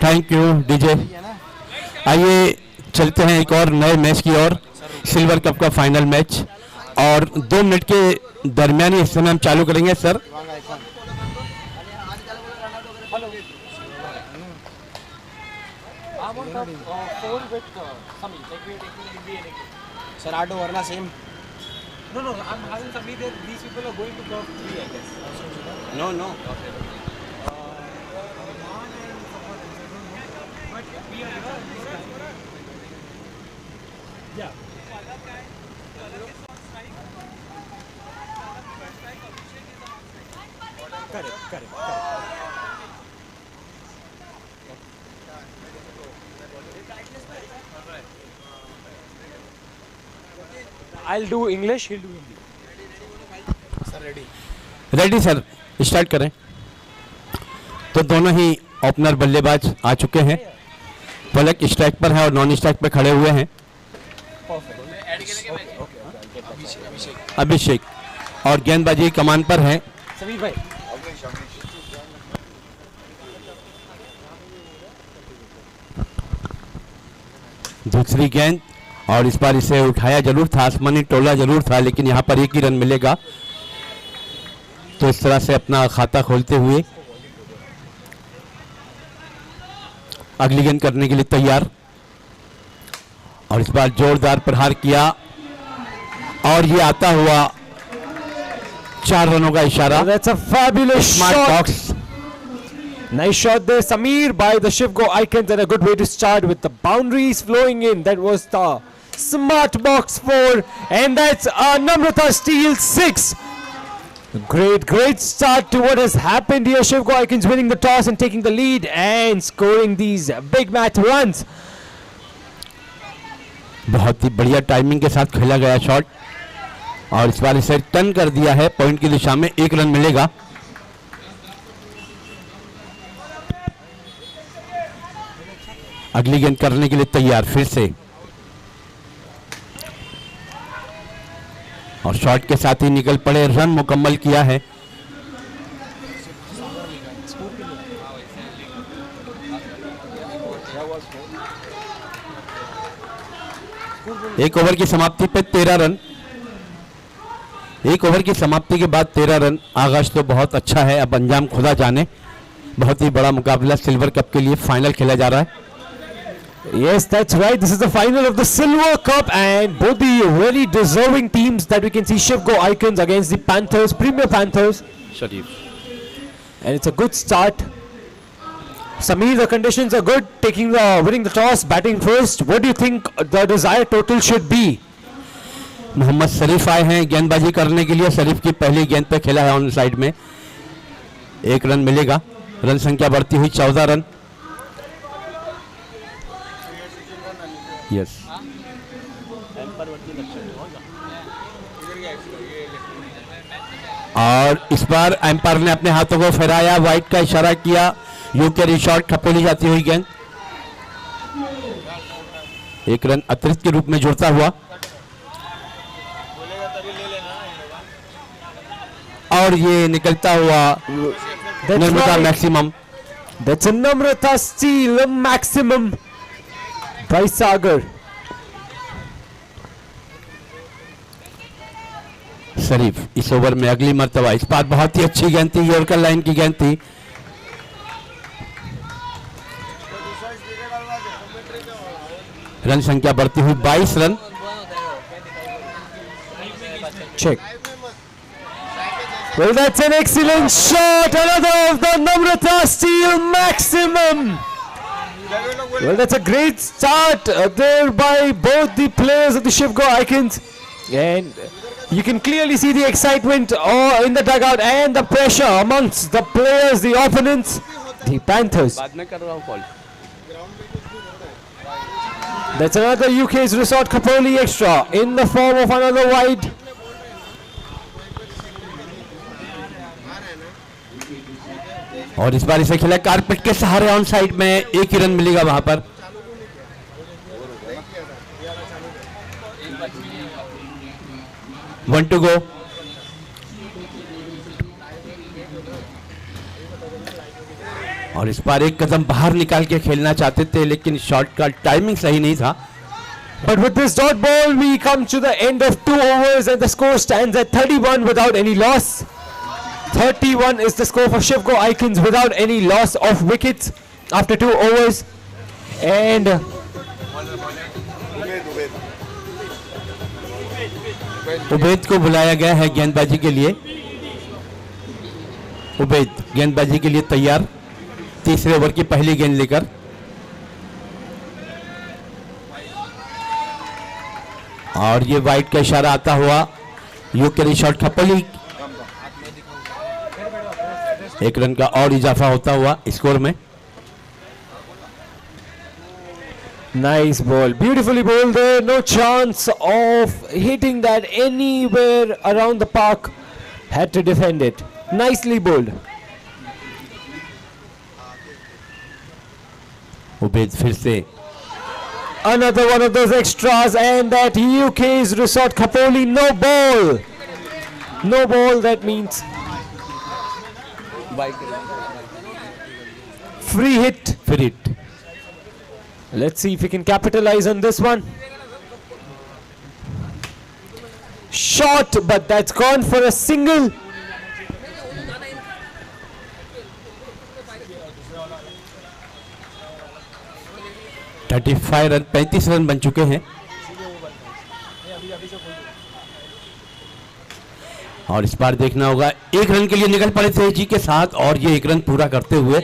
Thank you DJ. आइए चलते हैं एक और नए मैच की ओर, सिल्वर कप का फाइनल मैच, और 2 मिनट के दरमियानी हिस्से में हम चालू करेंगे sir. Sir, R2 Varna same. No, I'm having somebody there. These people are going to curve 3, I guess. No. Okay. But we are yeah. Correct. I'll do English, he'll do Hindi. Sir, ready. Ready sir, start करें। तो दोनों ही opener बल्लेबाज आ चुके हैं। पलक strike पर है और non strike पर खड़े हुए हैं। अभिषेक और गेंदबाजी कमान पर है समीर भाई। दूसरी गेंद, और इस बार इसे उठाया जरूर था, आसमानी टोला जरूर था, लेकिन यहाँ पर 1 ही रन मिलेगा। तो इस तरह से अपना खाता खोलते हुए अगली गेंद करने के लिए तैयार, और इस बार जोरदार प्रहार किया और ये आता हुआ 4 रनों का इशारा। That's a fabulous smart shot. Box. Nice shot there, Sameer, by the Shivgo Icons, and a good way to start with the boundaries flowing in. That was the smart box 4, and that's Namrata Steel 6. Great start to what has happened here. Shivgo Icons winning the toss and taking the lead and scoring these big match runs. बहुत ही बढ़िया timing के साथ खेला गया shot, और इस बार इसे turn कर दिया है पॉइंट की दिशा में। 1 रन मिलेगा। अगली गेंद करने के लिए तैयार फिर से, और शॉट के साथ ही निकल पड़े। रन मुकम्मल किया है। एक ओवर की समाप्ति पे 13 रन। 1 ओवर की समाप्ति के बाद 13 रन। आगाज तो बहुत अच्छा है, अब अंजाम खुदा जाने। बहुत ही बड़ा मुकाबला सिल्वर कप के लिए फाइनल खेला जा रहा है। Yes, that's right. This is the final of the Silver Cup, and both the really deserving teams that we can see. Shivgo Icons against the Panthers, Premier Panthers. Sharif, And it's a good start. Sameer, the conditions are good. Winning the toss, batting first. What do you think the desired total should be? Mohammad शरीफ आए हैं गेंदबाजी करने के लिए। शरीफ की पहली गेंद पे खेला है ऑन साइड में। 1 रन मिलेगा। रन संख्या बढ़ती हुई 14 रन। यस, और इस बार एम्पायर ने अपने हाथों को फहराया, वाइट का इशारा किया। यू कैरी शॉट, खपोली जाती हुई गेंद। 1 रन अतिरिक्त के रूप में जुड़ता हुआ, और ये निकलता हुआ Narmada maximum. That's a Namrata Steel maximum by Sagar. शरीफ इस ओवर में अगली मर्तबा, इस बार बहुत ही अच्छी गेंद थी, यॉर्कर लाइन की गेंद थी। रन संख्या बढ़ती हुई 22 run. Check. Well, that's an excellent shot. Another of the Namrata Steel maximum. Well, that's a great start there by both the players of the Shivgo Icons. And you can clearly see the excitement in the dugout and the pressure amongst the players, the opponents, the Panthers. That's another UK's Resort Kapoli extra in the form of another wide. और इस बार इसे खेला carpet के सहारे on side में। 1 ही run मिलेगा वहां पर। One two go. और इस बार एक कदम बाहर निकाल के खेलना चाहते थे, लेकिन शॉट का टाइमिंग सही नहीं था। But with this dot ball, we come to the end of 2 overs and the score stands at 31 without any loss. 31 is the score for Shivgo Icons without any loss of wickets after 2 overs. And Ubaid को बुलाया गया है गेंदबाजी के लिए। उबैद गेंदबाजी के लिए तैयार, तीसरे ओवर की पहली गेंद लेकर। और ये वाइड का इशारा आता हुआ यूकेरी शॉट खपोली, 1 रन का और इजाफा होता हुआ स्कोर में। nice ball, beautifully bowled there, no chance of hitting that anywhere around the park, had to defend it, nicely bowled. Ubaid फिर से Another one of those extras, and that UK's Resort Khapoli, no ball. No ball, that means free hit. फिर hit. Let's see if we can capitalize on this one. Shot, but that's gone for a single. Run 35 run बन चुके हैं। और इस बार देखना होगा, 1 run के लिए निकल पड़े थे जी के साथ, और ये 1 रन पूरा करते हुए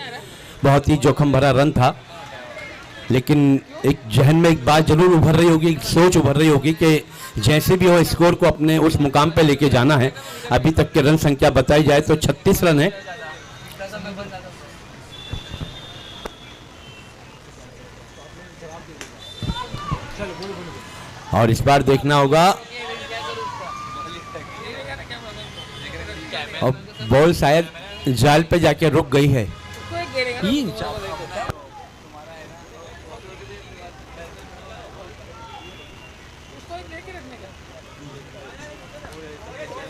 बहुत ही जोखिम भरा रन था। लेकिन एक जहन में एक बात जरूर उभर रही होगी, एक सोच उभर रही होगी कि जैसे भी हो स्कोर को अपने उस मुकाम पे लेके जाना है। अभी तक के रन संख्या बताई जाए तो 36 रन है। और इस बार देखना होगा, और बॉल शायद जाल पे जाके रुक गई है।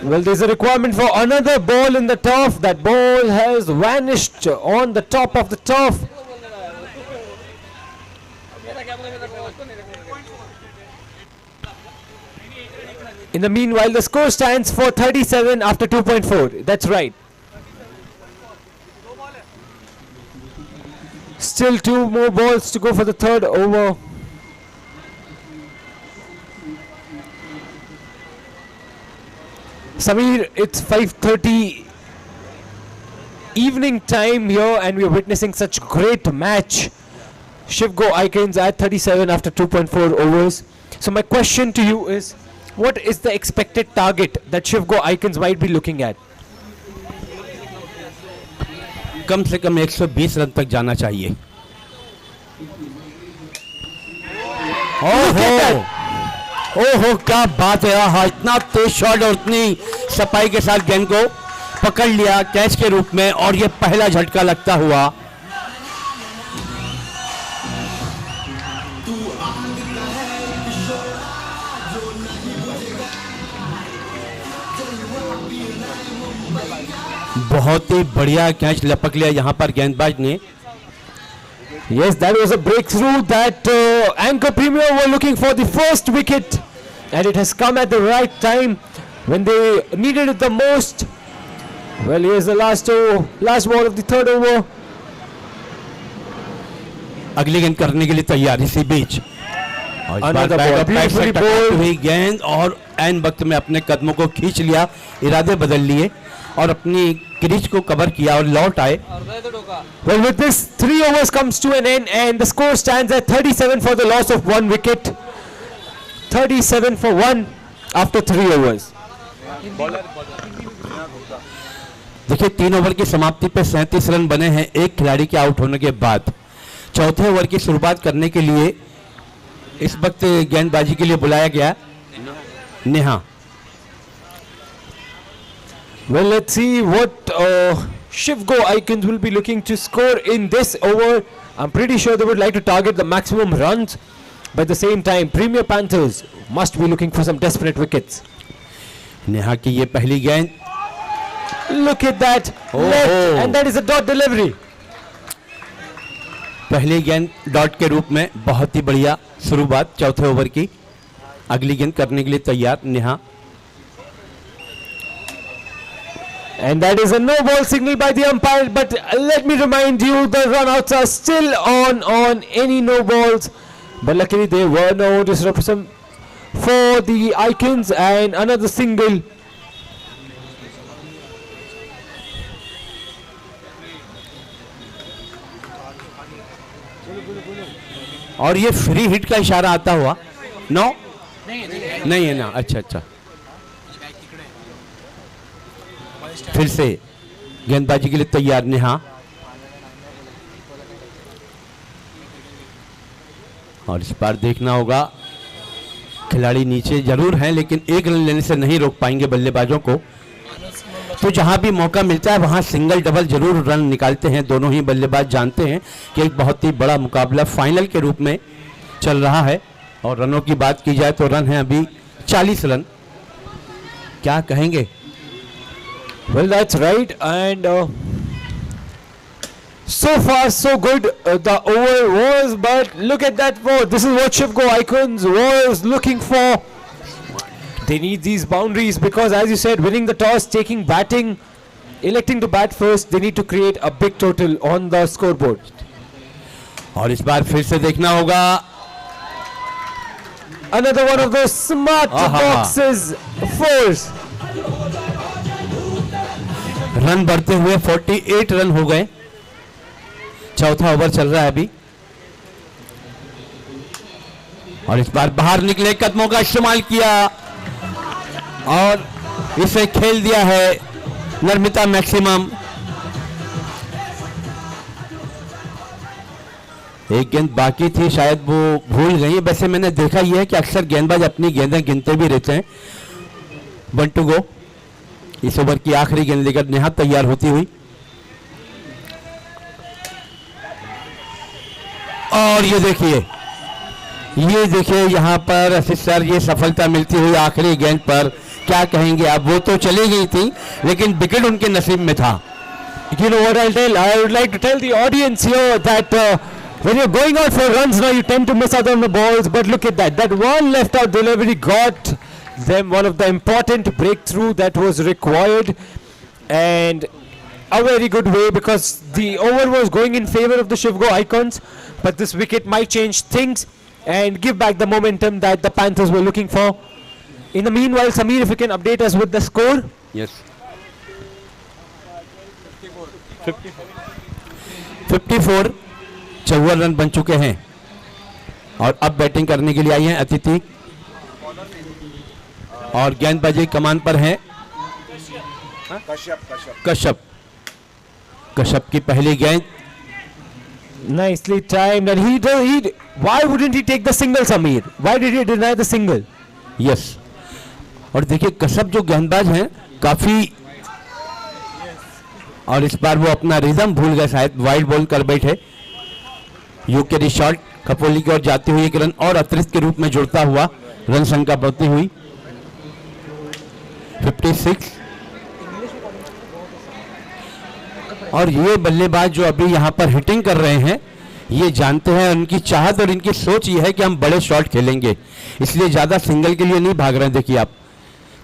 Well, there's a requirement for another ball in the turf. That ball has vanished on the top of the turf. In the meanwhile, the score stands for 37 after 2.4. That's right. Still 2 more balls to go for the third over. Sameer, it's 5:30 evening time here and we're witnessing such great match. Shivgo Icons at 37 after 2.4 overs. So my question to you is, what is the expected target that Shivgo Icons might be looking at? कम से कम 120 run तक जाना चाहिए। ओहो ओहो, क्या बात है। हाँ, इतना तेज शॉट और इतनी सफाई के साथ गेंद को पकड़ लिया कैच के रूप में, और ये पहला झटका लगता हुआ। बहुत ही बढ़िया कैच लपक लिया यहाँ पर गेंदबाज ने। Yes, that was a breakthrough that Anchor Premier were looking for the first wicket, and it has come at the right time when they needed it the most. Well, here's the last ball of the third over. अगली गेंद करने के लिए तैयार इसी बीच, और इस बार Another back ball, of back से beautifully टकराती bowled. हुई गेंद, और ऐन वक्त में अपने कदमों को खींच लिया, इरादे बदल लिए और अपनी क्रीज को कवर किया और लौट आए। Well, with this, 3 overs comes to an end, and the score stands at 37 for the loss of 1 wicket. 37 for 1 after 3 overs. देखिए, 3 ओवर की समाप्ति पे 37 रन बने हैं एक खिलाड़ी के आउट होने के बाद। चौथे ओवर की शुरुआत करने के लिए इस वक्त गेंदबाजी के लिए बुलाया गया Neha. Well, let's see what Shivgo Icons will be looking to score in this over. I'm pretty sure they would like to target the maximum runs, but at the same time, Premier Panthers must be looking for some desperate wickets. Neha की ये पहली गेंद, Look at that, Oh, left, oh. and that is a dot delivery. पहली गेंद dot के रूप में बहुत ही बढ़िया शुरुआत चौथे ओवर की। अगली गेंद करने के लिए तैयार Neha. And that is a no ball signal by the umpire, but let me remind you the runouts are still on any no balls, but luckily there were no disruption for the Icons and another single. और ये free hit का इशारा आता हुआ। No नहीं है ना, अच्छा अच्छा। फिर से गेंदबाजी के लिए तैयार नेहा। और इस बार देखना होगा, खिलाड़ी नीचे जरूर हैं लेकिन एक रन लेने से नहीं रोक पाएंगे बल्लेबाजों को। तो जहां भी मौका मिलता है वहां सिंगल डबल जरूर रन निकालते हैं दोनों ही बल्लेबाज। जानते हैं कि एक बहुत ही बड़ा मुकाबला फाइनल के रूप में चल रहा है। और रनों की बात की जाए तो रन है अभी 40 रन। क्या कहेंगे? Well, that's right, and so far so good. The over was, but look at that ball. This is what Shivgo Icons was looking for. They need these boundaries because, as you said, winning the toss, taking batting, electing to bat first, they need to create a big total on the scoreboard. और इस बार फिर से देखना होगा। Another one of those smart boxes. Fours. Run बढ़ते हुए 48 run हो गए। चौथा ओवर चल रहा है अभी। और इस बार बाहर निकले, कदमों का इस्तेमाल किया और इसे खेल दिया है नर्मिता मैक्सिमम। एक गेंद बाकी थी, शायद वो भूल गई। वैसे मैंने देखा यह है कि अक्सर गेंदबाज अपनी गेंदें गिनते भी रहते हैं। 1 to go। इस ओवर की आखिरी गेंद लेकर नेहा तैयार होती हुई। और ये देखिए यहां पर आशीष सर, ये सफलता मिलती हुई आखिरी गेंद पर। क्या कहेंगे आप? वो तो चली गई थी लेकिन विकेट उनके नसीब में था। You know what I'll tell? I would like to tell the audience here that when you're going out for runs now, you tend to miss out on the balls. But look at that. That one left out delivery got them one of the important breakthrough that was required. And a very good way because the over was going in favor of the Shivgo Icons. But this wicket might change things and give back the momentum that the Panthers were looking for. In the meanwhile, Sameer, if you can update us with the score. Yes. 54 54 run बन चुके हैं और अब batting करने के लिए आई हैं अतिथि और गेंदबाजी कमान पर है कश्यप की पहली गेंद। Nicely timed, and he why wouldn't he take the single, Sameer? Why did he deny the single? Yes. और देखिए कश्यप जो गेंदबाज हैं काफी, और इस बार वो अपना रिदम भूल गए, शायद वाइड बॉल कर बैठे। यू के शॉट कपोली की ओर जाती हुई एक रन और अतिरिक्त के रूप में जुड़ता हुआ रन संख्या बढ़ती हुई 56। और ये बल्लेबाज जो अभी यहाँ पर हिटिंग कर रहे हैं ये जानते हैं, उनकी चाहत और इनकी सोच ये है कि हम बड़े शॉट खेलेंगे, इसलिए ज्यादा सिंगल के लिए नहीं भाग रहे हैं। देखिए आप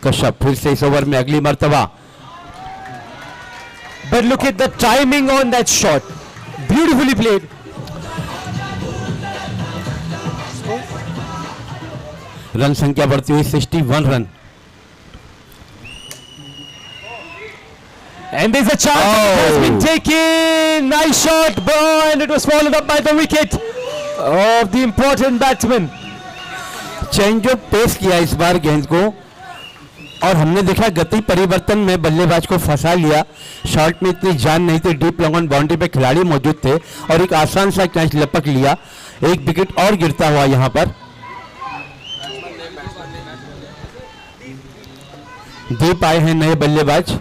कश्यप फिर से इस ओवर में अगली मर्तबा। But look at the timing on that shot. Beautifully played. Run संख्या बढ़ती हुई 61 run. And there's a chance. It has been taken. Nice shot, and it was followed up by the wicket of the important batsman. Change of pace किया इस बार गेंद को और हमने देखा गति परिवर्तन में बल्लेबाज को फंसा लिया। शॉट में इतनी जान नहीं थी, डीप लॉन्ग ऑन बाउंड्री पे खिलाड़ी मौजूद थे और एक आसान सा कैच लपक लिया। एक विकेट और गिरता हुआ यहां पर दीप आए हैं नए बल्लेबाज।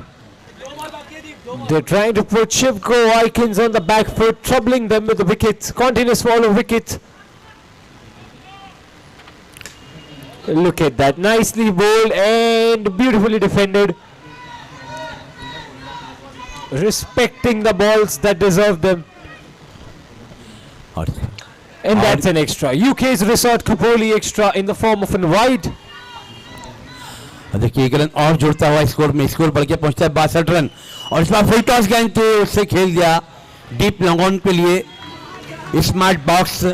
They're trying to put Shivgo Icons on the back foot, troubling them with the wickets. Continuous fall of wickets. Look at that, nicely bowled and beautifully defended. Respecting the balls that deserve them. और And that's an extra. UK's Resort Kupoli extra in the form of an wide. देखिए एक run और जुड़ता हुआ score में, score बढ़ के पहुंचता है 62 रन। और इस बार फुल टॉस गेंद तो उससे खेल दिया डीप लॉन्ग ऑन के लिए। स्मार्ट बॉक्स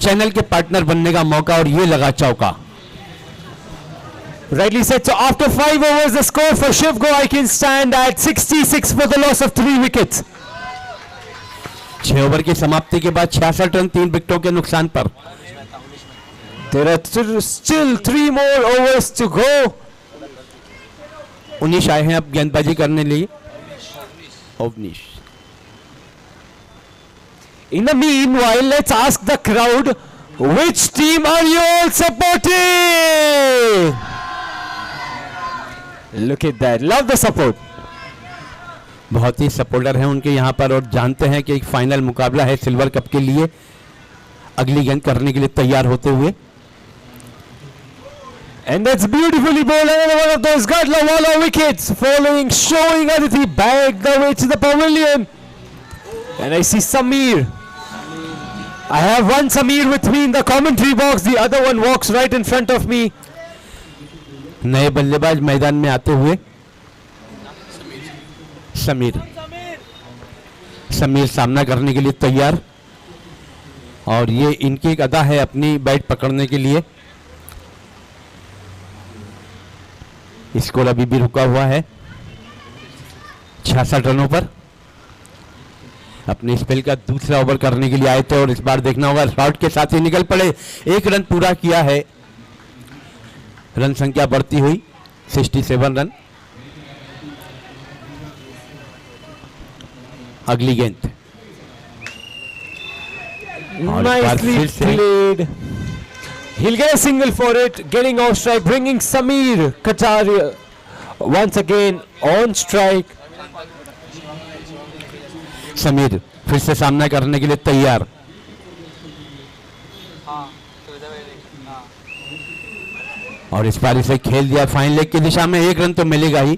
चैनल के पार्टनर बनने का मौका और ये लगा चौका। Rightly said. So after 5 overs, the score for Shiv Goaikin stand at 66 for the loss of 3 wickets. 6 over की समाप्ति के बाद 66 रन 3 विकेटों के नुकसान पर। There are still 3 more overs to go. 19 आए हैं अब गेंदबाजी करने लिए। Awanish. In the meanwhile, let's ask the crowd, which team are you all supporting? Look at that. Love the support. बहुत ही सपोर्टर हैं उनके यहाँ पर और जानते हैं कि एक फाइनल मुकाबला है सिल्वर कप के लिए। अगली गेंद करने के लिए तैयार होते हुए। And that's beautifully bowled. Another one of those Gadlawala wickets following, showing Aditi back the way to the pavilion. And I see Sameer. I have one Sameer with me in the commentary box. The other one walks right in front of me. नए बल्लेबाज मैदान में आते हुए समीर सामना करने के लिए तैयार। और ये इनकी एक अदा है अपनी बैट पकड़ने के लिए। स्कोर अभी भी रुका हुआ है 66 रनों पर। अपने स्पेल का दूसरा ओवर करने के लिए आए थे और इस बार देखना होगा शॉट के साथ ही निकल पड़े। 1 रन पूरा किया है। रन संख्या बढ़ती हुई 67 रन। अगली गेंद Nicely played. He'll get a single for it. Getting off strike, bringing Sameer Kataria once again on strike. Sameer फिर से सामना करने के लिए तैयार। और इस बार इसे खेल दिया फाइन लेग की दिशा में। 1 रन तो मिलेगा ही।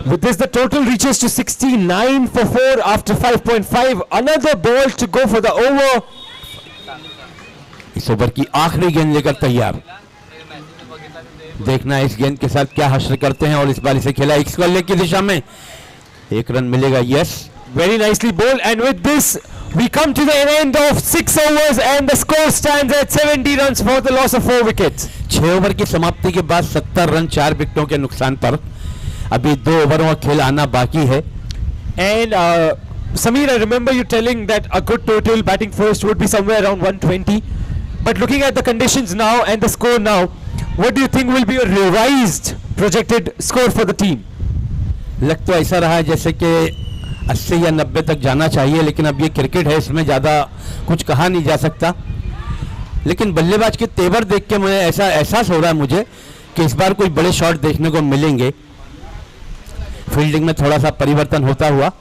With this, the total reaches to 69 for 4 after 5.5. Another ball to go for the over. इस ओवर की आखिरी गेंद लेकर तैयार। देखना इस गेंद के साथ क्या हासिल करते हैं। और इस बार इसे खेला स्क्वायर लेग की दिशा में। 1 रन मिलेगा। Yes, Very nicely bowled. And with this, we come to the end of 6 overs and the score stands at 70 runs for the loss of 4 wickets. 6 over की समाप्ति के बाद 70 रन 4 विकेटों के नुकसान पर। अभी 2 ओवरों का खेल आना बाकी है। And Sameer, I remember you telling that a good total batting first would be somewhere around 120. But looking at the conditions now and the score now, what do you think will be a revised projected score for the team? लग तो ऐसा रहा है जैसे कि 80 या 90 तक जाना चाहिए, लेकिन अब ये क्रिकेट है, इसमें ज़्यादा कुछ कहा नहीं जा सकता। लेकिन बल्लेबाज के तेवर देख के मुझे ऐसा एहसास हो रहा है मुझे कि इस बार कोई बड़े शॉट देखने को मिलेंगे। फील्डिंग में थोड़ा सा परिवर्तन होता हुआ।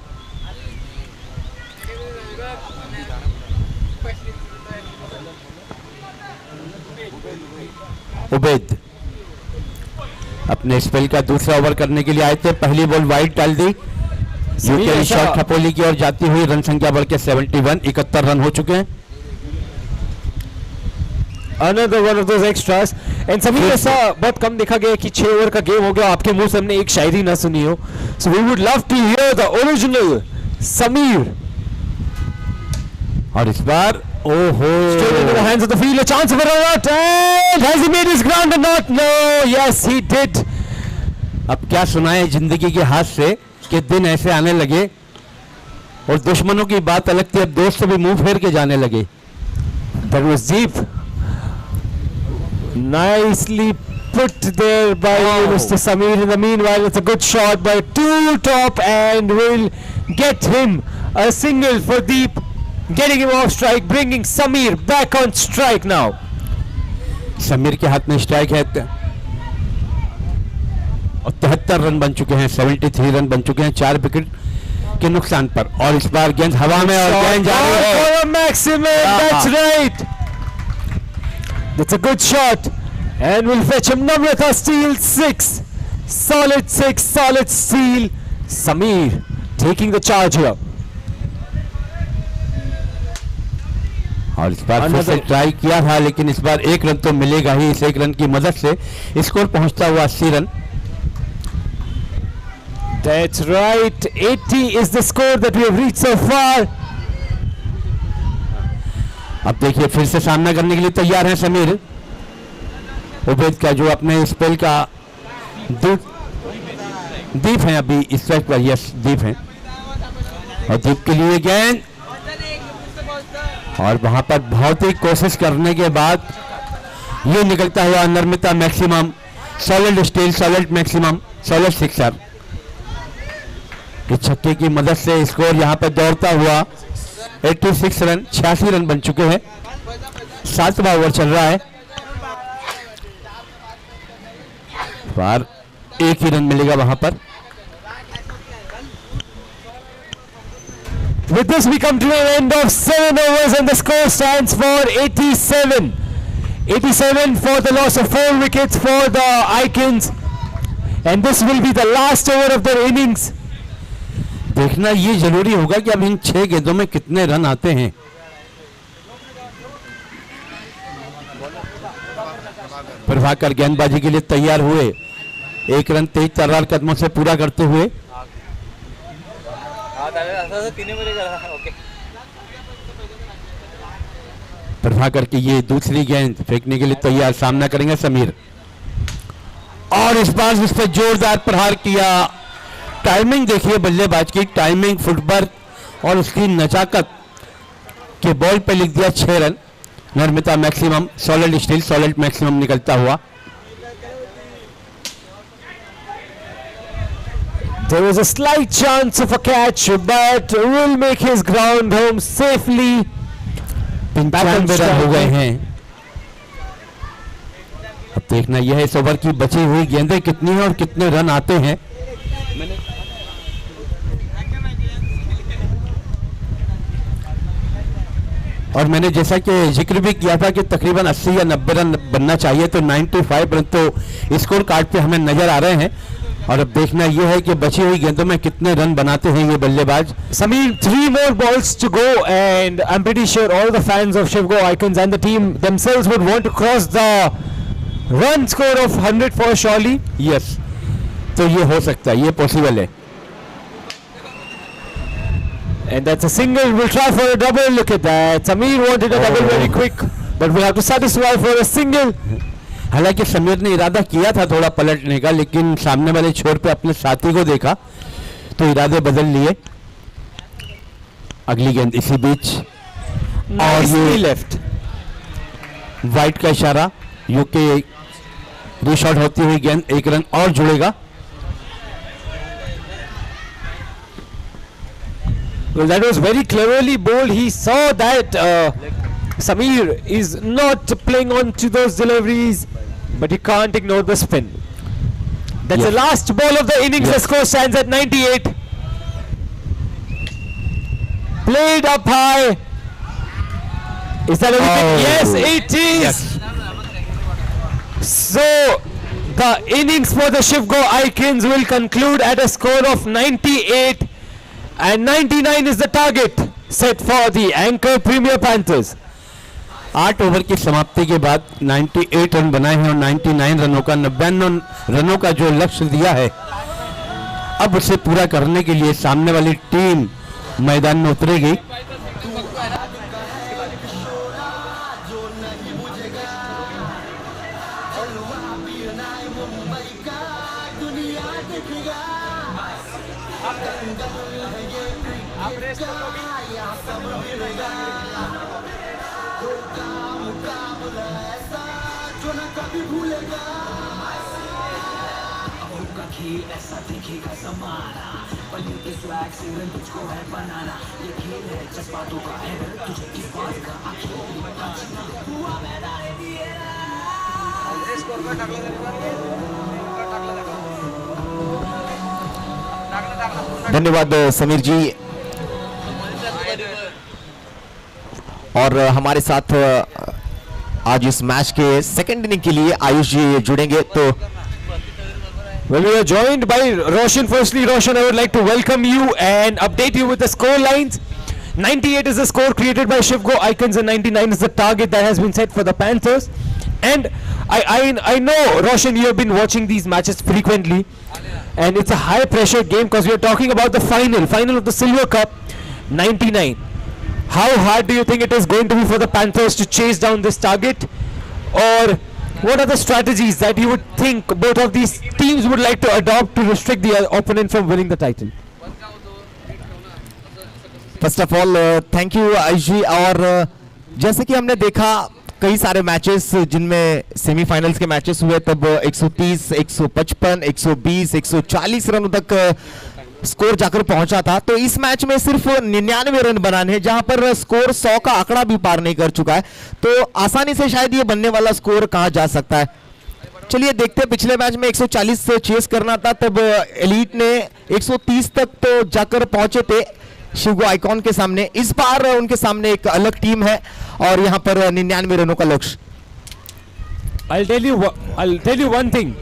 उबैद अपने स्पेल का दूसरा ओवर करने के लिए आए थे। पहली बॉल वाइड डाल दी। यूके शॉट खपोली की ओर जाती हुई। रन संख्या बढ़ के 71, 71 रन हो चुके हैं। Another one of those extras. And Sameer, ऐसा बहुत कम देखा गया कि 6 ओवर का गेम हो गया, आपके मुंह से हमने एक शायरी ना सुनी हो। So we would love to hear the original Sameer. और इस बार ओहो, Straight into the hands of the field, a chance of a run out, and has he made his ground or not? No, yes he did. अब क्या सुनाए जिंदगी के हाथ से कि दिन ऐसे आने लगे और दुश्मनों की बात अलग थी, अब दोस्त भी मुंह फेर के जाने लगे। That was deep. Nicely put there by Mr. Sameer. In the meanwhile, it's a good shot by two top and will get him a single for deep, getting him off strike, bringing Sameer back on strike now. Sameer के हाथ में strike है और 73 run बन चुके हैं। 73 run बन चुके हैं 4 विकेट के नुकसान पर। और इस बार गेंद हवा में और गेंद जा रही है। For a maximum, that's right. That's a good shot, and will fetch him Namrata steal 6. Solid 6, solid steal. Sameer taking the charge here. और इस बार फिर से ट्राई किया था, लेकिन इस बार 1 रन तो मिलेगा ही। इस 1 रन की मदद से स्कोर पहुंचता हुआ 80 run. That's right. 80 is the score that we have reached so far. अब देखिए फिर से सामना करने के लिए तैयार है समीर। उबैद का जो अपने स्पेल का दीप है अभी इस वक्त पर, यस दीप है, और दीप के लिए गेंद, और वहां पर बहुत ही कोशिश करने के बाद ये निकलता हुआ Narmita maximum, solid steel, solid maximum, solid sixer. इस छक्के की मदद से स्कोर यहां पर दौड़ता हुआ 86 रन, 86 रन बन चुके हैं। 7वां ओवर चल रहा है, बार 1 ही रन मिलेगा वहां पर। With this we come to an end of 7 overs and the score stands for 87. 87 for the loss of 4 wickets for the Icons, and this will be the last over of their innings. देखना ये जरूरी होगा कि अब इन 6 गेंदों में कितने run आते हैं। प्रभाकर गेंदबाजी के लिए तैयार हुए, 1 रन तेज तर्रार कदमों से पूरा करते हुए। प्रभाकर की ये दूसरी गेंद फेंकने के लिए तैयार, सामना करेंगे समीर, और इस बार इस पर जोरदार प्रहार किया। टाइमिंग देखिए बल्लेबाज की, टाइमिंग, फुटवर्क और उसकी नजाकत के बॉल पे लिख दिया 6 run. Narmita maximum, solid steel, solid maximum निकलता हुआ। There was a slight chance of a catch, but will make his ground home safely. 95 run हो गए हैं। अब देखना यह है इस ओवर की बची हुई गेंदें कितनी हैं और कितने रन आते हैं। और मैंने जैसा कि जिक्र भी किया था कि तकरीबन 80 या 90 रन बनना चाहिए, तो 95 रन तो स्कोर कार्ड पे हमें नजर आ रहे हैं। और अब देखना यह है कि बची हुई गेंदों में कितने रन बनाते हैं ये बल्लेबाज। Sameer, 3 more balls to go, and I'm pretty sure all the fans of Shivgo Icons and the team themselves would want to cross the run score of 100 for surely. Yes, तो ये हो सकता है, ये पॉसिबल है। And that's a single. We'll try for a double. Look at that. Sameer wanted a double very quick, but we'll have to satisfy for a single. हालांकि समीर ने इरादा किया था थोड़ा पलटने का, लेकिन सामने वाले छोर पे अपने साथी को देखा तो इरादे बदल लिए। अगली गेंद इसी बीच, और ये लेफ्ट वाइट का इशारा, यूके रीशॉट होती हुई गेंद, 1 रन और जुड़ेगा। Well, that was very cleverly bowled. He saw that Sameer is not playing on to those deliveries, but he can't ignore the spin. That's the last ball of the innings. The score stands at 98. Played up high. Is that a wicket? Yes, it is. Yes. So the innings for the Shivgo Icons will conclude at a score of 98. And 99 is the target set for the Anchor Premier Panthers. 8 over की समाप्ति के बाद 98 run बनाए हैं, और 99 रनों का 99 रनों का जो लक्ष्य दिया है, अब उसे पूरा करने के लिए सामने वाली टीम मैदान में उतरेगी। धन्यवाद समीर जी। और हमारे साथ आज इस मैच के सेकंड इनिंग के लिए आयुष जी जुड़ेंगे। तो Well, we are joined by Roshan. Firstly, Roshan, I would like to welcome you and update you with the score lines. 98 is the score created by Shivgo Icons and 99 is the target that has been set for the Panthers. And I know, Roshan, you have been watching these matches frequently, and it's a high pressure game because we are talking about the final of the Silver Cup. 99. How hard do you think it is going to be for the Panthers to chase down this target? Or what are the strategies that you would think both of these teams would like to adopt to restrict the opponent from winning the title? First of all thank you Ayush ji. और जैसे कि हमने देखा कई सारे matches जिनमें semifinals के matches हुए, तब 130, 155, 120, 140 रनों तक स्कोर जाकर पहुंचा था। तो इस मैच में सिर्फ 99 रन बनाने हैं, जहां पर स्कोर 100 का आंकड़ा भी पार नहीं कर चुका है। तो आसानी से शायद ये बनने वाला स्कोर कहां जा सकता है। चलिए देखते हैं, पिछले मैच में 140 से चेस करना था, तब एलीट ने 130 तक तो जाकर पहुंचे थे शिवगो आइकॉन के सामने। इस बार उनके सामने एक अलग टीम है और यहां पर 99 रनों का लक्ष्य। I'll tell you one thing,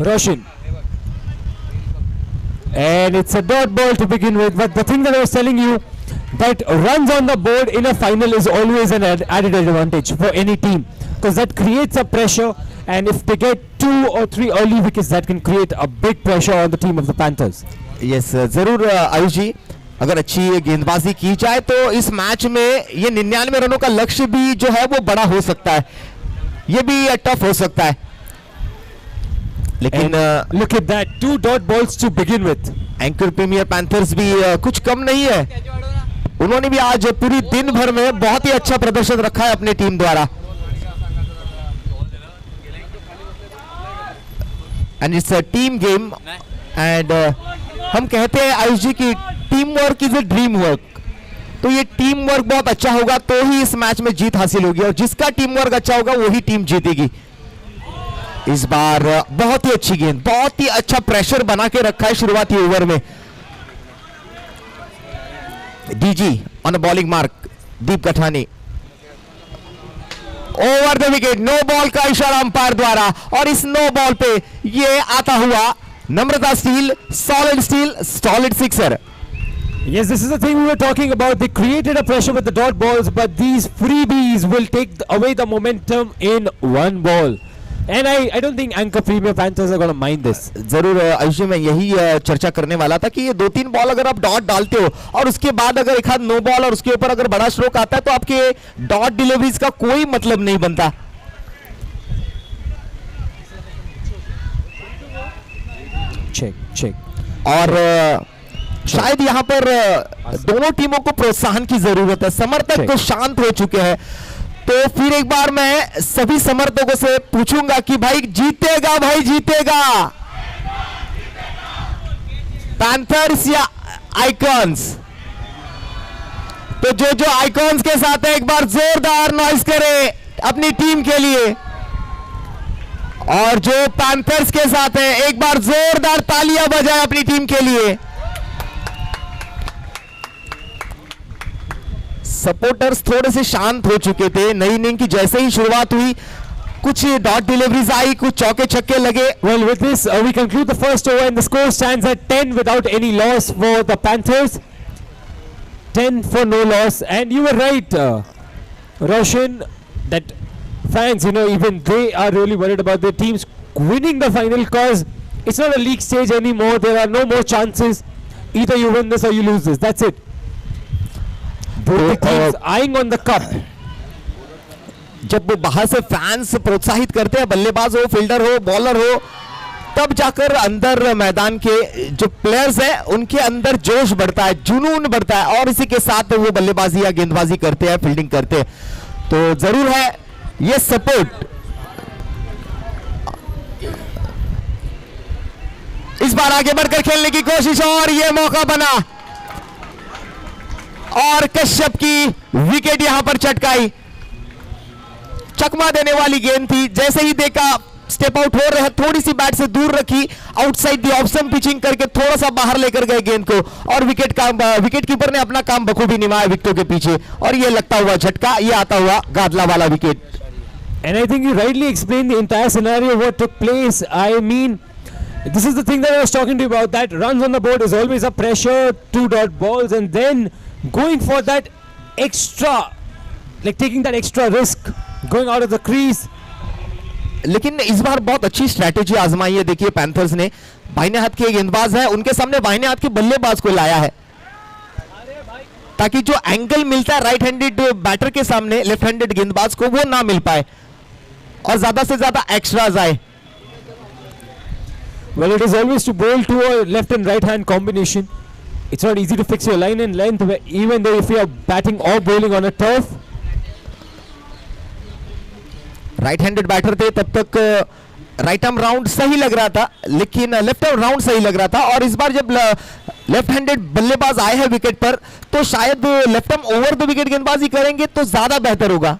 Roshan. And it's a dot ball to begin with, but the thing that I was telling you, that runs on the board in a final is always an added advantage for any team, because that creates a pressure, and if they get 2 or 3 early wickets, that can create a big pressure on the team of the Panthers. Yes, जरूर आयुष जी, अगर अच्छी गेंदबाजी की जाए तो इस match में ये 99 रनों का लक्ष्य भी जो है वो बड़ा हो सकता है, ये भी टफ हो सकता है। लेकिन look at that, 2 dot balls to begin with. Anchor premier panthers भी कुछ कम नहीं है, उन्होंने भी आज पूरी दिन भर में बहुत ही अच्छा प्रदर्शन रखा है अपनी टीम द्वारा। And it's a team game, and हम कहते हैं आयुष जी की team work is a dream work. तो ये टीम वर्क बहुत अच्छा होगा तो ही इस मैच में जीत हासिल होगी, और जिसका टीम वर्क अच्छा होगा वही टीम जीतेगी। इस बार बहुत ही अच्छी गेंद, बहुत ही अच्छा प्रेशर बना के रखा है शुरुआती ओवर में। DG on a bowling mark, Deep Kathani over the wicket, no ball का इशारा अंपायर द्वारा, और इस नो बॉल पे ये आता हुआ Namrata steel, solid sixer. Yes, this is the thing we were talking about. They created a pressure with the dot balls, but these freebies will take away the momentum in one ball. And I don't think Anchor Premier Panthers are going to mind this. जरूर आयुष, मैं यही चर्चा करने वाला था कि ये 2-3 ball अगर आप डॉट डालते हो और उसके बाद अगर एक हाथ नो बॉल और उसके ऊपर अगर बड़ा स्ट्रोक आता है तो आपके डॉट डिलीवरीज का कोई मतलब नहीं बनता। Check. और शायद यहाँ पर दोनों टीमों को प्रोत्साहन की जरूरत है। समर्थक तो शांत हो चुके हैं, तो फिर एक बार मैं सभी समर्थकों से पूछूंगा कि भाई जीतेगा, पैंथर्स या आइकॉन्स? तो जो आइकॉन्स के साथ है एक बार जोरदार नॉइज करे अपनी टीम के लिए, और जो पैंथर्स के साथ है एक बार जोरदार तालियां बजाए अपनी टीम के लिए। सपोर्टर्स थोड़े से शांत हो चुके थे। नई इनिंग की जैसे ही शुरुआत हुई, कुछ डॉट डिलीवरीज आई, कुछ चौके छक्के लगे। Well, with this, we conclude the first over, and the score stands at 10 without any loss for the Panthers. 10 for no loss, and you were right, Roshan, that fans, even they are really worried about their teams winning the final, because it's not a league stage anymore. There are no more chances. Either you win this or you lose this. That's it. Both the teams eyeing on the cup. जब बाहर से fans प्रोत्साहित करते हैं, बल्लेबाज हो, fielder हो, bowler हो, तब जाकर अंदर मैदान के जो प्लेयर्स हैं उनके अंदर जोश बढ़ता है, जुनून बढ़ता है, और इसी के साथ वो बल्लेबाजी या गेंदबाजी करते हैं, फील्डिंग करते हैं। तो जरूर है ये सपोर्ट। इस बार आगे बढ़कर खेलने की कोशिश, और ये मौका बना, और कश्यप की विकेट यहां पर चटकाई। चकमा देने वाली गेंद थी, जैसे ही देखा स्टेप आउट हो रहे हैं, थोड़ी सी बैट से दूर रखी, outside the off stump pitching करके थोड़ा सा बाहर लेकर गए गेंद को, और विकेट कीपर ने अपना काम बखूबी निभाया विकेटों के पीछे, और ये लगता हुआ झटका, ये आता हुआ गादला वाला wicket. And I think you rightly explained the entire scenario, what took place. I mean, this is the thing that I was talking to you about, that runs on the board is always a pressure, 2 dot balls, and then going for that extra, like taking that extra risk, going out of the crease. लेकिन इस बार बहुत अच्छी strategy आजमाई है। देखिए panthers ने बाहिने हाथ के गेंदबाज है, उनके सामने बाहिने हाथ के बल्लेबाज को लाया है, ताकि जो एंगल मिलता है राइट हैंडेड बैटर के सामने लेफ्ट हैंडेड गेंदबाज को वो ना मिल पाए और ज्यादा से ज्यादा एक्स्ट्राज आए। Well, it is always to bowl to a left and right hand combination. It's not easy to fix your line and length, even though if you are batting or bowling on a turf. Right handed batter थे तब तक right arm round सही लग रहा था, लेकिन left arm round सही लग रहा था। और इस बार जब लेफ्ट हैंडेड बल्लेबाज आए हैं विकेट पर, तो शायद left arm over the wicket गेंदबाजी करेंगे तो ज्यादा बेहतर होगा,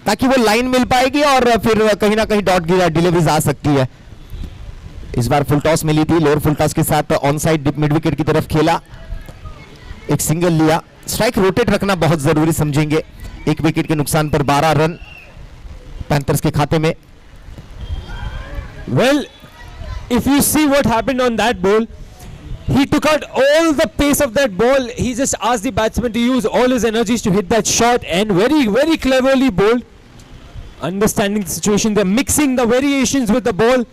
ताकि वो लाइन मिल पाएगी और फिर कहीं ना कहीं डॉट डिलीवरीज आ सकती है। इस बार फुल टॉस मिली थी, लोअर फुल टॉस के साथ ऑन साइड मिड विकेट की तरफ खेला, एक सिंगल लिया। स्ट्राइक रोटेट रखना बहुत जरूरी समझेंगे। एक विकेट के नुकसान पर 12 रन पैंथर्स के खाते में। Well, if you see what happened on that ball, he took out all the pace of that ball. He just asked the batsman to use all his energies to hit that shot, and very, very cleverly bowled. Understanding the situation, they're mixing the variations with the ball,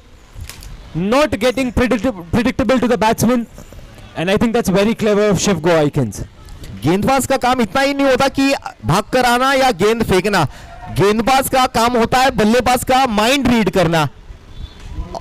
not getting predictable to the batsman, and I think that's very clever of Shiv Go Aikens. गेंदबाज का काम इतना ही नहीं होता कि भाग कर आना या गेंद फेंकना, गेंदबाज का काम होता है बल्लेबाज का माइंड रीड करना,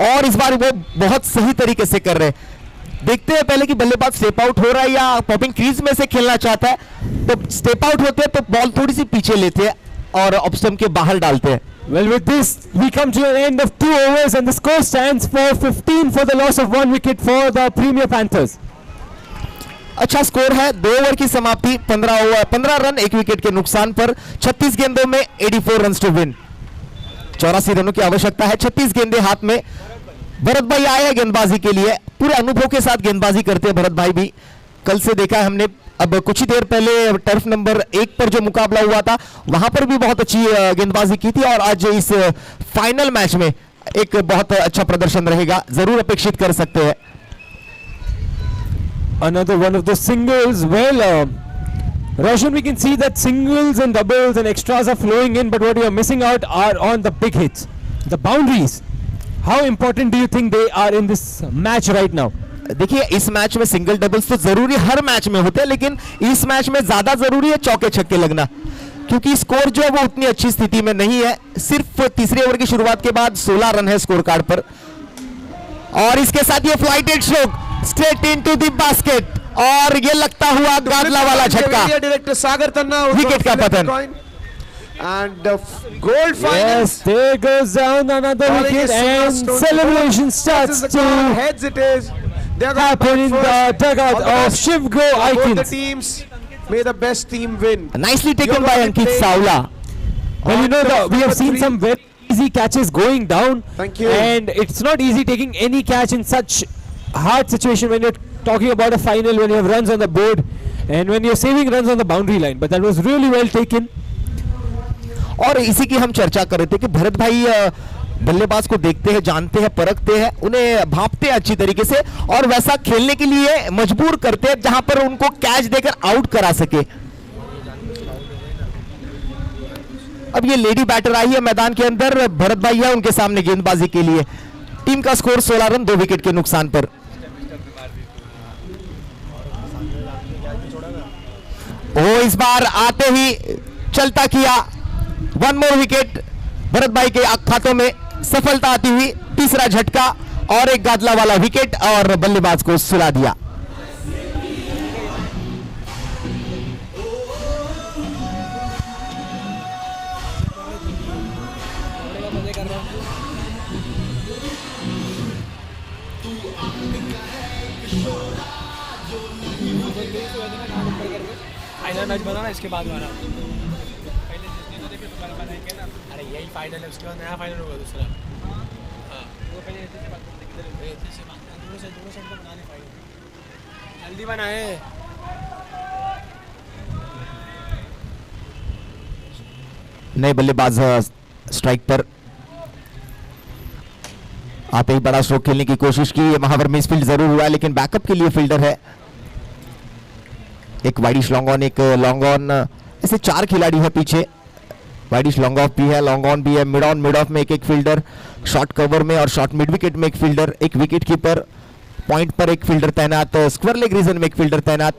और इस बार वो बहुत सही तरीके से कर रहे हैं। देखते हैं पहले कि बल्लेबाज स्टेप आउट हो रहा है या पॉपिंग क्रीज में से खेलना चाहता है। तो स्टेप आउट होते हैं तो बॉल थोड़ी सी पीछे लेते हैं और ऑफ स्टंप के बाहर डालते हैं। Well, with this, we come to an end of 2 overs, and the score stands for 15 for the loss of 1 wicket for the Premier Panthers. अच्छा स्कोर है, 2 ओवर की समाप्ति, 15 रन 1 विकेट के नुकसान पर, 36 गेंदों में 84 रन टू विन। 84 रनों की आवश्यकता है, 36 गेंदें हाथ में। भरत भाई आए हैं गेंदबाजी के लिए, पूरे अनुभव के साथ गेंदबाजी करते हैं भरत भाई भी। कल से देखा है हमने, अब कुछ ही देर पहले टर्फ नंबर 1 पर जो मुकाबला हुआ था वहां पर भी बहुत अच्छी गेंदबाजी की थी, और आज इस फाइनल मैच में एक बहुत अच्छा प्रदर्शन रहेगा, जरूर अपेक्षित कर सकते हैं। Another one of the singles. Well, Roshan, we can see that singles and doubles and extras are flowing in, but what you are missing out are on the big hits, the boundaries. How important do you think they are in this match right now? देखिए इस match में single doubles तो जरूरी हर match में होते हैं, लेकिन इस मैच में ज्यादा जरूरी है चौके छक्के लगना, क्योंकि स्कोर जो है वो उतनी अच्छी स्थिति में नहीं है। सिर्फ तीसरे ओवर की शुरुआत के बाद 16 रन है स्कोर कार्ड पर, और इसके साथ ये flighted stroke straight into the basket, और ये लगता हुआ गादला वाला झटका, डायरेक्टर सागर तन्ना, विकेट का पतन। And the gold finals. Yes, there goes down another wicket, and celebration starts to heads it is. They're gonna happen in bat the first. dugout All the of best Shiv Go for both the Aikens. teams. May the best team win. Nicely taken You're by gonna Ankit play Savla. Well, you know, we have seen Three. some very easy catches going down. Thank you. And it's not easy taking any catch in such hard situation when you're talking about a final, when you have runs on the board, and when you're saving runs on the boundary line. But that was really well taken. और इसी की हम चर्चा कर रहे थे कि भरत भाई बल्लेबाज को देखते हैं, जानते हैं, परखते हैं, उन्हें भांपते हैं अच्छी तरीके से, और वैसा खेलने के लिए मजबूर करते हैं जहां पर उनको कैच देकर आउट करा सके। अब ये लेडी बैटर आई है मैदान के अंदर, भरत भाई है उनके सामने गेंदबाजी के लिए। टीम का स्कोर 16 रन 2 विकेट के नुकसान पर। ओ इस बार आते ही चलता किया, 1 मोर विकेट भरत भाई के खातों में, सफलता आती हुई, तीसरा झटका और एक गादला वाला विकेट, और बल्लेबाज को सुला दिया। फाइनल मैच बना ना, इसके बाद मारा पहले जितने थे फिर दोबारा बनाएंगे ना। अरे यही फाइनल है, उसके बाद नया फाइनल होगा दूसरा। हाँ वो पहले ऐसे से बात करते, ऐसे से बात करते, दोनों साइड को बनाने फाइनल जल्दी बनाए। नए बल्लेबाज स्ट्राइक पर आते ही बड़ा स्ट्रोक खेलने की कोशिश की, महावर मिसफील्ड जरूर हुआ, लेकिन बैकअप के लिए फील्डर है। एक वाइडिश लॉन्ग ऑन, एक लॉन्ग ऑन, ऐसे 4 खिलाड़ी है पीछे। वाइडिश लॉन्ग ऑफ भी है, लॉन्ग ऑन भी है, मिड ऑन मिड ऑफ में एक फील्डर, शॉर्ट कवर में और शॉर्ट मिड विकेट में एक फील्डर, एक विकेट कीपर, पॉइंट पर एक फील्डर तैनात, स्क्वायर लेग रीजन में एक फील्डर तैनात।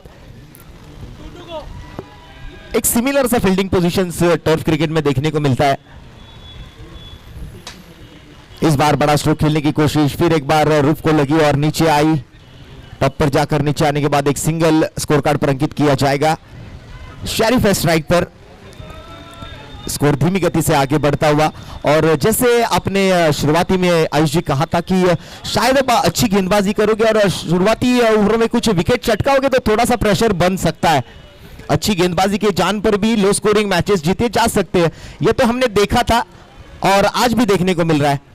एक सिमिलर सा फील्डिंग पोजीशंस टर्फ क्रिकेट में देखने को मिलता है। इस बार बड़ा स्ट्रोक खेलने की कोशिश, फिर एक बार रूफ को लगी और नीचे आई। टॉप पर जाकर नीचे आने के बाद एक सिंगल स्कोर कार्ड पर अंकित किया जाएगा। शरीफ है स्ट्राइक पर, स्कोर धीमी गति से आगे बढ़ता हुआ। और जैसे आपने शुरुआती में आयुष जी कहा था कि शायद अब अच्छी गेंदबाजी करोगे और शुरुआती ओवरों में कुछ विकेट चटकाओगे तो थोड़ा सा प्रेशर बन सकता है। अच्छी गेंदबाजी के जान पर भी लो स्कोरिंग मैचेस जीते जा सकते हैं, यह तो हमने देखा था और आज भी देखने को मिल रहा है।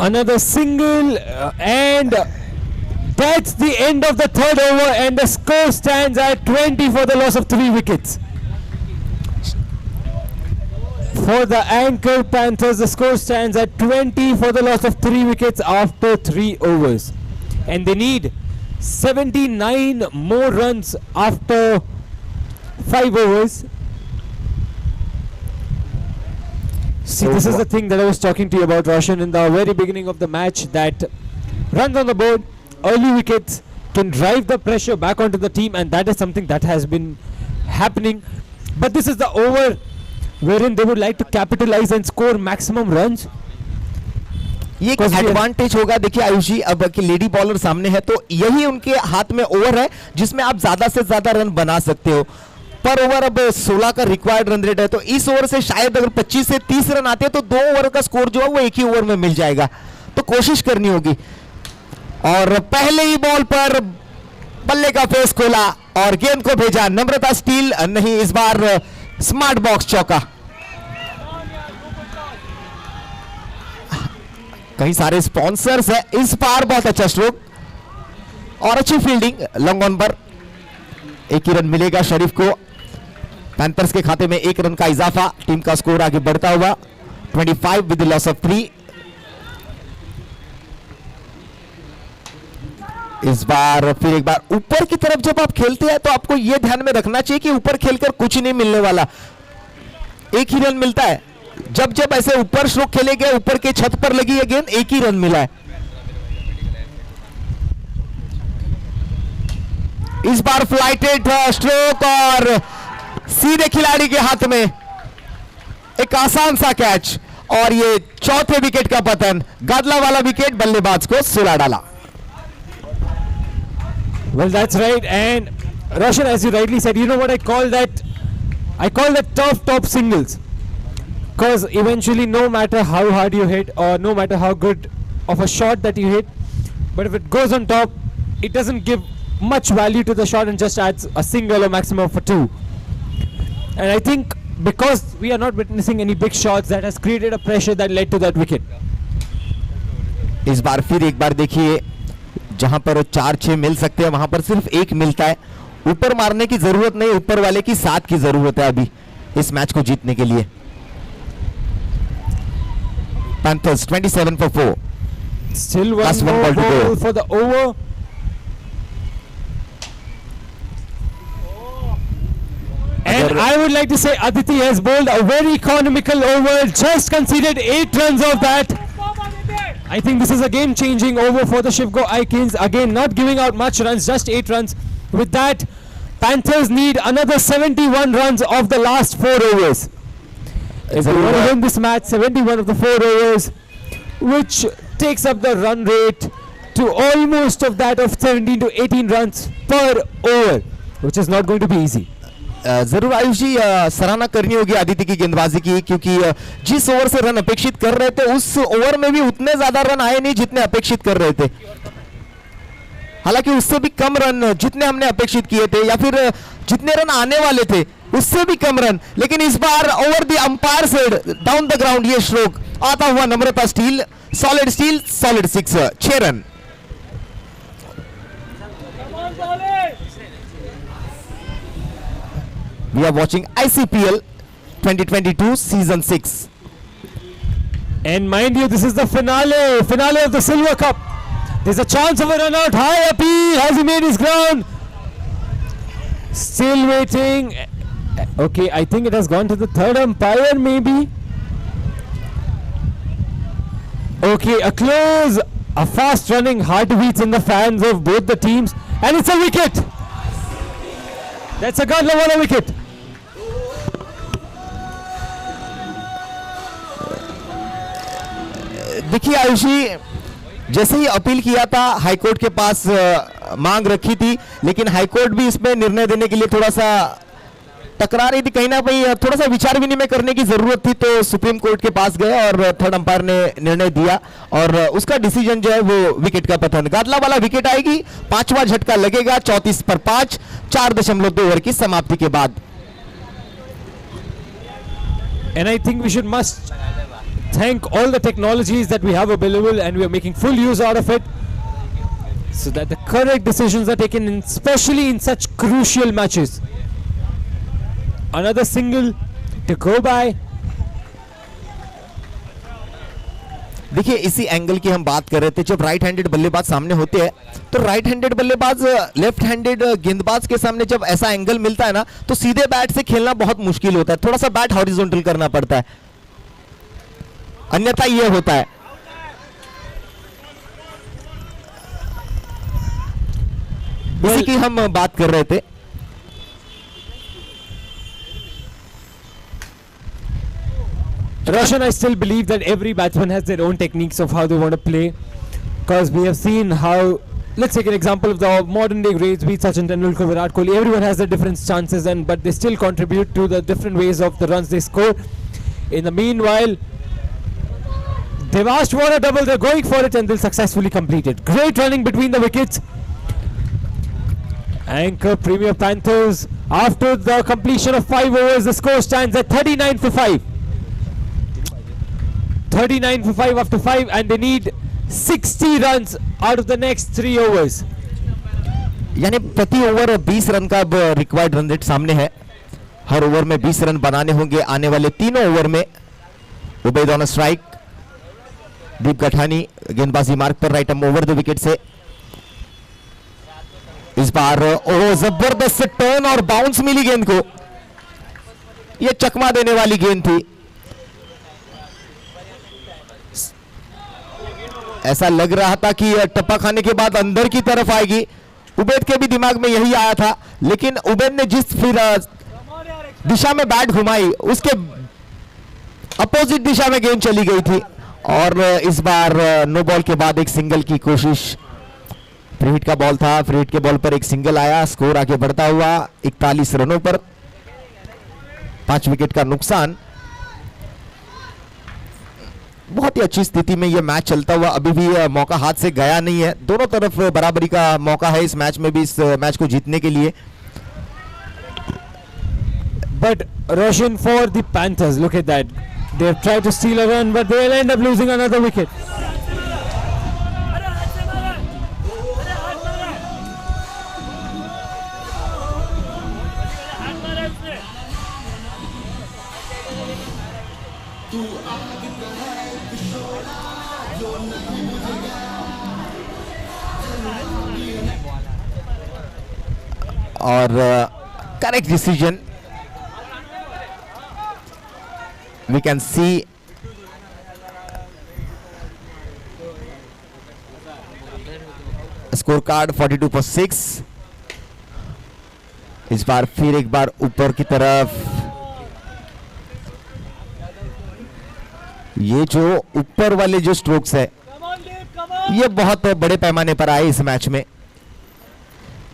Another single and that's the end of the third over and the score stands at 20 for the loss of 3 wickets. For the Anchor Panthers, the score stands at 20 for the loss of 3 wickets after 3 overs. And they need 79 more runs after 5 overs. See, this is the thing that I was talking to you about, Roshan, in the very beginning of the match, that runs on the board, early wickets can drive the pressure back onto the team, and that is something that has been happening. But this is the over wherein they would like to capitalize and score maximum runs. ये एक Because we are- advantage होगा। देखिए आयुष जी, अब कि lady bowler सामने है तो यही उनके हाथ में ओवर है जिसमें आप ज्यादा से ज्यादा रन बना सकते हो। पर ओवर अब 16 का रिक्वायर्ड रन रेट है, तो इस ओवर से शायद अगर 25 से 30 रन आते हैं तो 2 ओवर का स्कोर जो है वो एक ही ओवर में मिल जाएगा, तो कोशिश करनी होगी। और पहले ही बॉल पर बल्ले का फेस खोला और गेंद को भेजा नम्रता स्टील, नहीं इस बार स्मार्ट बॉक्स चौका। कई सारे स्पॉन्सर्स है, इस बार बहुत अच्छा स्ट्रोक और अच्छी फील्डिंग। लॉन्ग ऑन पर 1 ही रन मिलेगा शरीफ को। पैंथर्स के खाते में 1 रन का इजाफा, टीम का स्कोर आगे बढ़ता हुआ 25 विद लॉस ऑफ 3। इस बार फिर एक बार ऊपर की तरफ जब आप खेलते हैं तो आपको यह ध्यान में रखना चाहिए कि ऊपर खेलकर कुछ नहीं मिलने वाला, 1 ही रन मिलता है। जब जब ऐसे ऊपर स्ट्रोक खेले गए, ऊपर के छत पर लगी है गेंद, 1 ही रन मिला है। इस बार फ्लाइटेड स्ट्रोक और सीधे खिलाड़ी के हाथ में एक आसान सा कैच और ये चौथे विकेट का पतन। गादला वाला विकेट बल्लेबाज को सुला डाला। Well, that's right. And Roshan, as you rightly said, you know what I call that? I call that tough top singles. Because eventually, no matter how hard you hit or no matter how good of a shot that you hit, but if it goes on top, it doesn't give much value to the shot and just adds a single or maximum for 2. And I think because we are not witnessing any big shots, that has created a pressure that led to that wicket. इस बार फिर एक बार देखिए, जहां पर 4-6 मिल सकते हैं वहां पर सिर्फ 1 मिलता है। ऊपर मारने की जरूरत नहीं, ऊपर वाले की साथ की जरूरत है अभी इस मैच को जीतने के लिए। Panthers 27 for 4। Still Last one one more ball to ball go. for the over. And Agar- I would like to say Aditi has bowled a very economical over, just conceded 8 runs of that. I think this is a game-changing over for the Shivgo Icons. Again, not giving out much runs, just 8 runs. With that, Panthers need another 71 runs of the last 4 overs. If they want to win this match, 71 of the 4 overs, which takes up the run rate to almost of that of 17 to 18 runs per over, which is not going to be easy. जरूर आयुष जी, सराहना करनी होगी आदित्य की गेंदबाजी की, क्योंकि जिस over से रन अपेक्षित कर रहे थे उस ओवर में भी उतने ज्यादा रन आए नहीं जितने अपेक्षित कर रहे थे। हालांकि उससे भी कम रन जितने हमने अपेक्षित किए थे या फिर जितने रन आने वाले थे उससे भी कम रन, लेकिन इस बार over the umpire said down the ground ये स्ट्रोक आता हुआ Namrata steel, solid 6 run. We are watching ICPL 2022 season 6. And mind you, this is the finale of the Silver Cup. There's a chance of a run out. High appeal. Has he made his ground? Still waiting. Okay, I think it has gone to the third umpire, maybe. Okay, a close. A fast running heartbeats in the fans of both the teams. And it's a wicket. That's a Gadlawala wicket. देखिए आयुषी, जैसे ही appeal किया था high court के पास मांग रखी थी, लेकिन high court भी इसमें निर्णय देने के लिए थोड़ा सा टकरा रही थी। कहीं ना कहीं थोड़ा सा विचार विनिमय करने की जरूरत थी, तो सुप्रीम कोर्ट के पास गए और थर्ड अंपायर ने निर्णय दिया और उसका डिसीजन जो है वो विकेट का पतन। गादलावाला विकेट आएगी, 5वां झटका लगेगा 34 पर 5, 4.2 ओवर की समाप्ति के बाद। And I think we should must thank all the technologies that we have available, and we are making full use out of it, so that the correct decisions are taken, especially in such crucial matches. Another single to go by. देखिए इसी angle की हम बात कर रहे थे, जब right handed बल्लेबाज सामने होते हैं तो राइट हैंडेड बल्लेबाज लेफ्ट हैंडेड गेंदबाज के सामने जब ऐसा एंगल मिलता है ना, तो सीधे बैट से खेलना बहुत मुश्किल होता है, थोड़ा सा बैट हॉरिजॉन्टल करना पड़ता है, अन्यथा ये होता है। इसी की हम बात कर रहे थे। Roshan, I still believe that every batsman has their own techniques of how they want to play, because we have seen how, let's take an example of the modern day greats, be it Sachin Tendulkar, Virat Kohli, everyone has their different stances, but they still contribute to the different ways of the runs they score. In the meanwhile, they've asked for a double, they're going for it, and they'll successfully complete it. Great running between the wickets. Anchor Premier Panthers, after the completion of 5 overs, the score stands at 39 for 5. 39 for 5 after 5, and they need 60 runs out of the next 3 overs. यानी प्रति over 20 run का required run rate सामने है। हर over में 20 run बनाने होंगे आने वाले तीनों ओवर में। उबैद ऑन स्ट्राइक, दीप गठानी गेंदबाजी मार्ग पर, right arm over the wicket से। इस बार जबरदस्त टर्न और बाउंस मिली गेंद को, यह चकमा देने वाली गेंद थी। ऐसा लग रहा था कि टप्पा खाने के बाद अंदर की तरफ आएगी, उबैद के भी दिमाग में यही आया था, लेकिन उबैद ने जिस फिर दिशा में बैट घुमाई उसके अपोजिट दिशा में गेंद चली गई थी। और इस बार नो बॉल के बाद एक सिंगल की कोशिश, फ्री हिट का बॉल था, फ्री हिट के बॉल पर एक सिंगल आया, स्कोर आगे बढ़ता हुआ 41 रनों पर, 5 विकेट का नुकसान। बहुत ही अच्छी स्थिति में यह मैच चलता हुआ, अभी भी मौका हाथ से गया नहीं है, दोनों तरफ बराबरी का मौका है इस मैच में भी, इस मैच को जीतने के लिए। But Roshan, for the Panthers, look at that, they have tried to steal a run, but they will end up losing another wicket. और correct decision, we can see score card 42 पर 6। इस बार फिर एक बार ऊपर की तरफ, ये जो ऊपर वाले जो स्ट्रोक्स है ये बहुत बड़े पैमाने पर आए इस मैच में,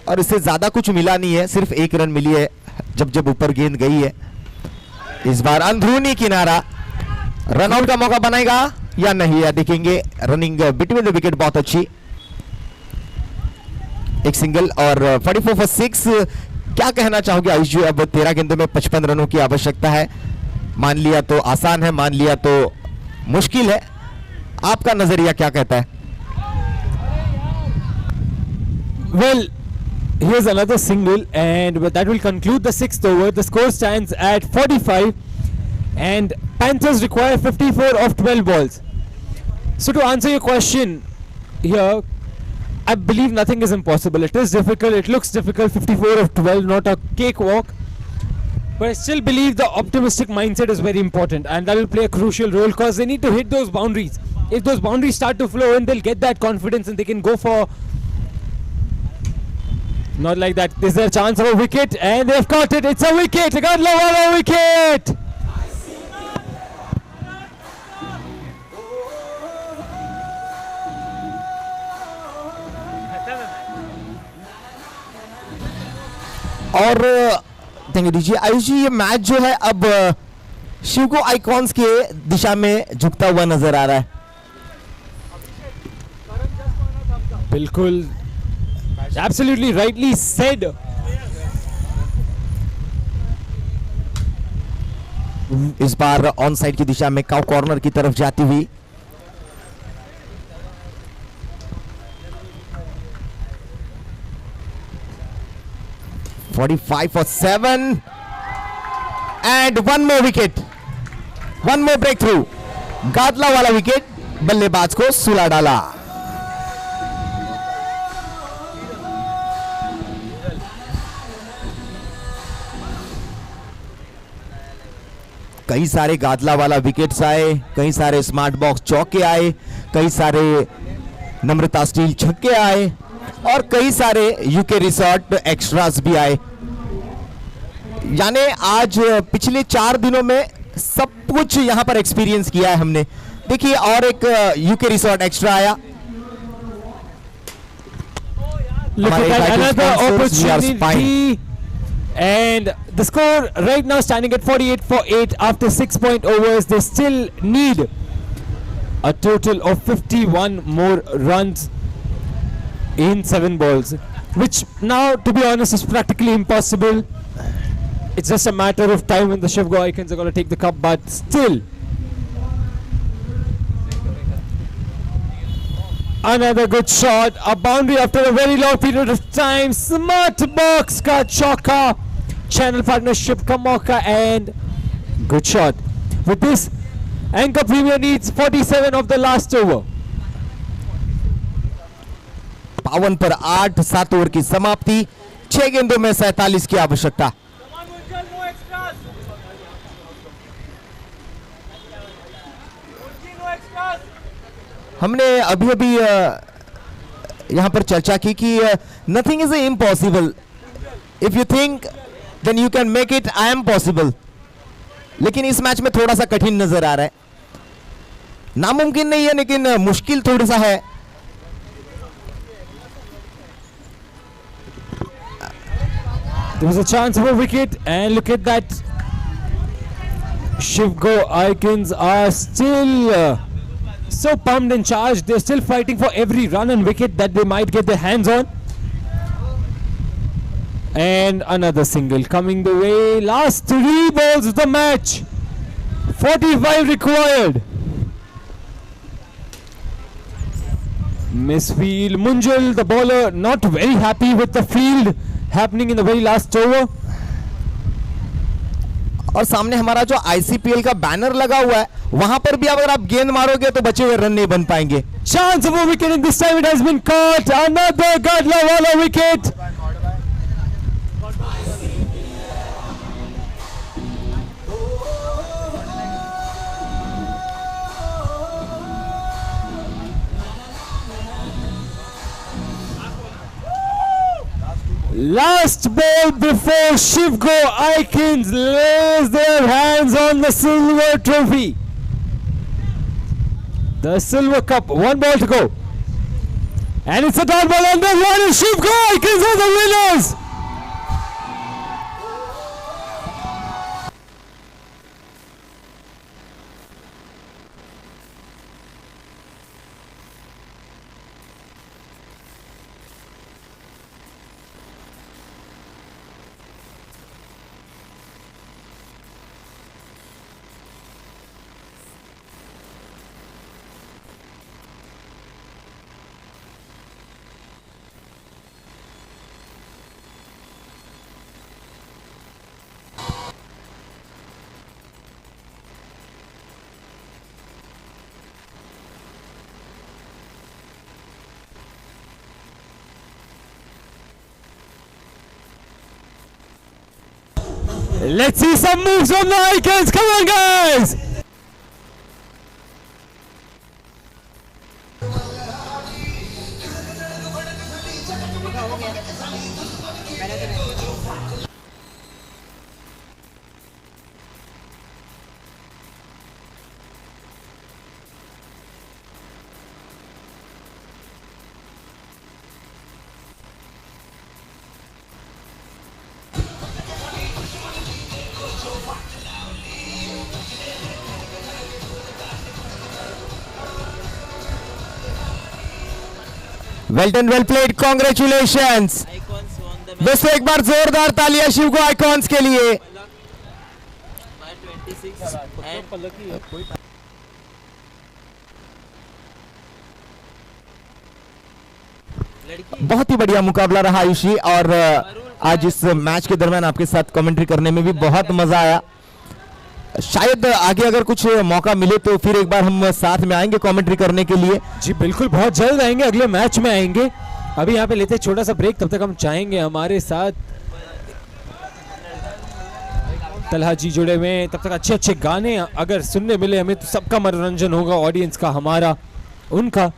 और इससे ज्यादा कुछ मिला नहीं है, सिर्फ 1 रन मिली है जब जब ऊपर गेंद गई है। इस बार अंदरूनी किनारा, रन आउट का मौका बनाएगा या नहीं, या देखेंगे। रनिंग बिटवीन द विकेट बहुत अच्छी, एक सिंगल और 44 फॉर 6। क्या कहना चाहोगे आयुष जी, अब 13 गेंदों में 55 रनों की आवश्यकता है, मान लिया तो आसान है, मान लिया तो मुश्किल है, आपका नजरिया क्या कहता है? Well, here's another single, and that will conclude the 6th over. The score stands at 45, and Panthers require 54 of 12 balls. So to answer your question here, I believe nothing is impossible. It is difficult. It looks difficult. 54 of 12, not a cakewalk. But I still believe the optimistic mindset is very important, and that will play a crucial role because they need to hit those boundaries. If those boundaries start to flow in, they'll get that confidence and they can go for. Not like that. Is there a chance of a wicket? And they've caught it. It's a wicket. Gadlawala wicket. और thank you दीजिए आयुष जी, ये match जो है अब शिवगो icons के दिशा में झुकता हुआ नजर आ रहा है. बिल्कुल. Absolutely rightly said. इस बार ऑन साइड की दिशा में काउ कॉर्नर की तरफ जाती हुई. $45 for 7 and one more wicket, one more breakthrough. गादला वाला विकेट बल्लेबाज को सुला डाला. कई सारे गादला वाला विकेट्स आए, कई सारे स्मार्ट बॉक्स चौके आए, कई सारे नम्रता स्टील छक्के आए और कई सारे यूके रिसोर्ट एक्स्ट्रास भी आए. यानी आज पिछले 4 दिनों में सब कुछ यहां पर एक्सपीरियंस किया है हमने. देखिए और एक यूके रिसोर्ट एक्स्ट्रा आया. Look at that, another opportunity. And the score right now standing at 48 for 8 after 6 point overs. They still need a total of 51 more runs in 7 balls, which now, to be honest, is practically impossible. It's just a matter of time when the Shivgo Icons are going to take the cup, but still. Another good shot, a boundary after a very long period of time. Smart box ka chauka, channel partnership Kamoka, and good shot. With this, Anchor Premier needs 47 of the last over. 52 पर 8, 7 over की समाप्ति, 6 गेंदों में 47 की आवश्यकता. हमने अभी अभी यहां पर चर्चा की कि nothing is impossible. If you think then you can make it. I am possible. लेकिन इस मैच में थोड़ा सा कठिन नजर आ रहा है. नामुमकिन नहीं है लेकिन मुश्किल थोड़ा सा है. There was a chance of a wicket, and look at that. Shivgo Icons are still so pumped and charged. They're still fighting for every run and wicket that they might get their hands on. And another single coming the way. Last 3 balls of the match. 45 required. Misfield. Munjal, the bowler, not very happy with the field happening in the very last over. और सामने हमारा जो आईसीपीएल का banner लगा हुआ है, वहां पर भी अगर आप गेंद मारोगे तो बचे हुए रन नहीं बन पाएंगे. Chance of a wicket, and this time it has been caught. Another Gadlawala wicket. Last ball before Shivgo Icons lays their hands on the silver trophy. The silver cup, 1 ball to go. And it's a dot ball and the one is Shivgo Icons are the winners. Let's see some moves from the Icons. Come on, guys. Well done, well played, congratulations. दोस्तों एक बार जोरदार तालियां शिव को icons के लिए। बहुत ही बढ़िया मुकाबला रहा आयुषी, और आज इस मैच के दरमियान आपके साथ कमेंट्री करने में भी बहुत मजा आया। शायद आगे अगर कुछ मौका मिले तो फिर एक बार हम साथ में आएंगे कमेंट्री करने के लिए। जी बिल्कुल, बहुत जल्द आएंगे, अगले मैच में आएंगे। अभी यहाँ पे लेते हैं छोटा सा ब्रेक, तब तक हम चाहेंगे हमारे साथ तलहा जी जुड़े हुए हैं, तब तक अच्छे अच्छे गाने अगर सुनने मिले हमें तो सबका मनोरंजन होगा, ऑडियंस का, हमारा, उनका।